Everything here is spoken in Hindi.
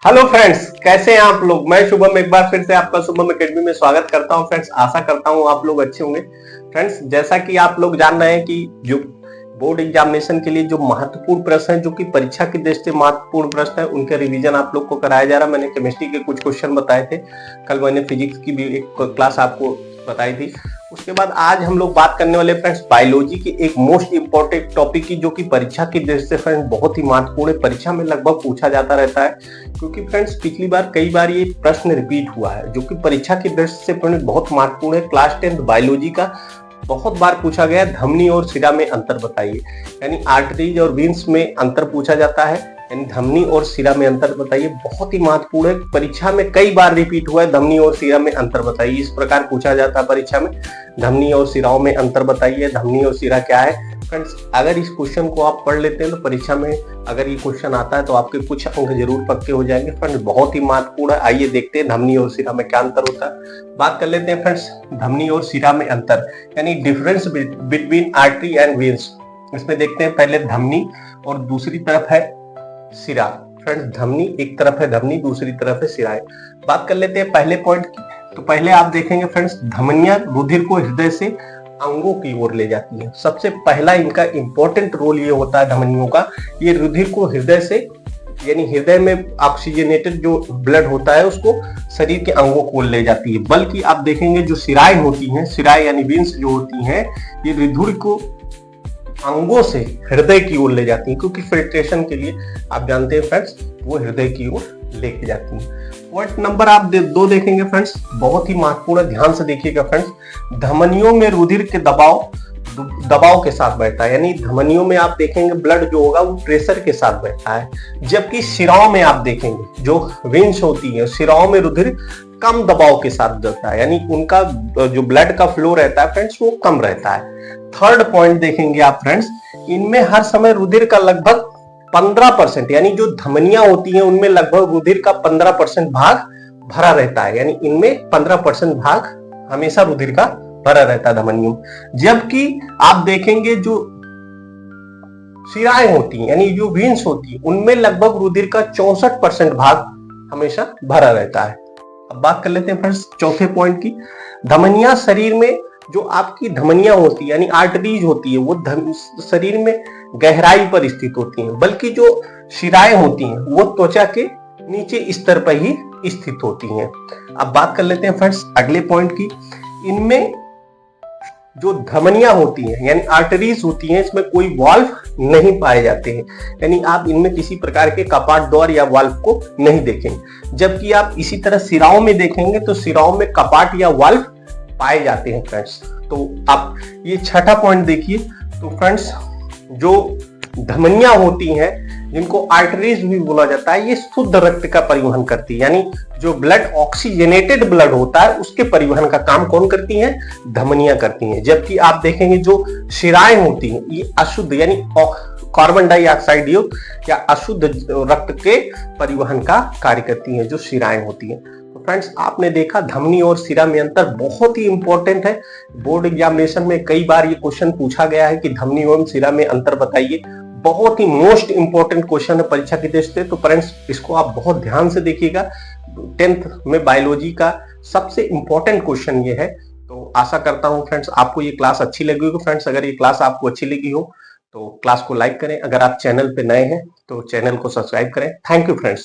हेलो फ्रेंड्स, कैसे हैं आप लोग। मैं शुभम एक बार फिर से आपका शुभम एकेडमी में स्वागत करता हूं। फ्रेंड्स, आशा करता हूं आप लोग अच्छे होंगे। फ्रेंड्स, जैसा कि आप लोग जान रहे हैं कि जो बोर्ड एग्जामिनेशन के लिए जो महत्वपूर्ण प्रश्न है, जो कि परीक्षा की दृष्टि से महत्वपूर्ण प्रश्न है, उनके रिवीजन आप लोग को कराया जा रहा है। मैंने केमिस्ट्री के कुछ क्वेश्चन बताए थे, कल मैंने फिजिक्स की भी एक क्लास आपको बताई थी। उसके बाद आज हम लोग बात करने वाले फ्रेंड्स बायोलॉजी की एक मोस्ट इंपॉर्टेंट टॉपिक की, जो कि परीक्षा की दृष्टि से फ्रेंड्स बहुत ही महत्वपूर्ण है। परीक्षा में लगभग पूछा जाता रहता है, क्योंकि फ्रेंड्स पिछली बार कई बार ये प्रश्न रिपीट हुआ है, जो कि परीक्षा की दृष्टि से फ्रेंड्स बहुत महत्वपूर्ण है। क्लास 10 बायोलॉजी का बहुत बार पूछा गया। धमनी और सिरा में अंतर बताइए, यानी आर्टरीज और वेन्स में अंतर पूछा जाता है, यानी धमनी और सिरा में अंतर बताइए। बहुत ही महत्वपूर्ण है, परीक्षा में कई बार रिपीट हुआ है। धमनी और सिरा में अंतर बताइए, इस प्रकार पूछा जाता है परीक्षा में। धमनी और सिराओं में अंतर बताइए, धमनी और सिरा क्या है। फ्रेंड्स, अगर इस क्वेश्चन को आप पढ़ लेते हैं तो परीक्षा में अगर ये क्वेश्चन आता है तो आपके कुछ अंक जरूर पक्के हो जाएंगे। फ्रेंड्स, बहुत ही महत्वपूर्ण है। आइए देखते हैं धमनी और सिरा में क्या अंतर होता है। बात कर लेते हैं फ्रेंड्स धमनी और सिरा में अंतर, यानी difference between artery and veins. इसमें देखते हैं पहले धमनी और दूसरी तरफ है सिरा। फ्रेंड्स, धमनी एक तरफ है, धमनी दूसरी तरफ है सिरा। बात कर लेते हैं पहले पॉइंट की। तो पहले आप देखेंगे फ्रेंड्स, धमनियां रुधिर को हृदय से अंगों की ओर ले जाती हैं। सबसे पहला इनका इंपॉर्टेंट रोल ये होता है धमनियों का, ये रुधिर को हृदय से, यानी हृदय में ऑक्सीजनेटेड जो ब्लड होता है उसको शरीर के अंगों को ले जाती है। बल्कि आप देखेंगे जो सिराएं होती हैं, सिराएं यानी वेन्स जो होती हैं, ये रुधिर को अंगों से हृदय की ओर ले जाती हैं, क्योंकि फिल्ट्रेशन के लिए आप जानते हैं फ्रेंड्स वो हृदय की ओर लेके जाती हैं। पॉइंट नंबर आप दो देखेंगे फ्रेंड्स, बहुत ही महत्वपूर्ण, ध्यान से देखिएगा फ्रेंड्स। धमनियों में रुधिर के दबाव के साथ बैठता है, यानी धमनियों में आप देखेंगे ब्लड जो होगा वो प्रेशर के साथ बैठता है। जबकि सिराओं में आप देखेंगे जो वेन्स होती है, सिराओं में रुधिर कम दबाव के साथ जाता है, यानी उनका जो ब्लड का फ्लो रहता है फ्रेंड्स वो कम रहता है। थर्ड पॉइंट देखेंगे आप फ्रेंड्स, इनमें हर समय रुधिर का लगभग 15%, यानी जो धमनियां होती हैं उनमें लगभग रुधिर का 15% भाग भरा रहता है, यानी इनमें 15% भाग हमेशा रुधिर का भरा रहता है धमनियों। जबकि आप देखेंगे जो सिराएं होती हैं, यानी जो वेन्स होती है, उनमें लगभग रुधिर का 64% भाग हमेशा भरा रहता है। अब बात कर लेते हैं फ्रेंड्स चौथे पॉइंट की। धमनियां शरीर में, जो आपकी धमनियां होती है यानी आर्टरीज होती है, वो शरीर में गहराई पर स्थित होती हैं, बल्कि जो शिराएं होती हैं वो त्वचा के नीचे स्तर पर ही स्थित होती हैं। अब बात कर लेते हैं फ्रेंड्स अगले पॉइंट की। इनमें जो धमनियां होती हैं यानी आर्टरीज होती हैं, इसमें कोई वाल्व नहीं पाए जाते हैं, यानी आप इनमें किसी प्रकार के कपाट द्वार या वाल्व को नहीं देखेंगे। जबकि आप इसी तरह सिराओं में देखेंगे तो सिराओं में कपाट या वाल्व पाए जाते हैं फ्रेंड्स। तो आप ये छठा पॉइंट देखिए। तो फ्रेंड्स, जो धमनियां होती हैं जिनको आर्टरीज भी बोला जाता है, ये शुद्ध रक्त का परिवहन करती है, यानी जो ब्लड ऑक्सीजनेटेड ब्लड होता है उसके परिवहन का काम कौन करती हैं? धमनियां करती हैं। जबकि आप देखेंगे जो शिराएं होती हैं ये अशुद्ध, यानी कार्बन डाइऑक्साइड युक्त या अशुद्ध रक्त के परिवहन का कार्य करती हैं, जो शिराएं होती हैं। तो फ्रेंड्स, आपने देखा धमनी और सिरा में अंतर बहुत ही इंपॉर्टेंट है। बोर्ड एग्जामिनेशन में कई बार ये क्वेश्चन पूछा गया है कि धमनी एवं सिरा में अंतर बताइए। बहुत ही मोस्ट इंपॉर्टेंट क्वेश्चन है परीक्षा की दृष्टि से। तो फ्रेंड्स, इसको आप बहुत ध्यान से देखिएगा। 10th में बायोलॉजी का सबसे इंपॉर्टेंट क्वेश्चन ये है। तो आशा करता हूँ फ्रेंड्स आपको ये क्लास अच्छी लगी होगी। फ्रेंड्स, अगर ये क्लास आपको अच्छी लगी हो तो क्लास को लाइक करें। अगर आप चैनल पे नए हैं तो चैनल को सब्सक्राइब करें। Thank you friends.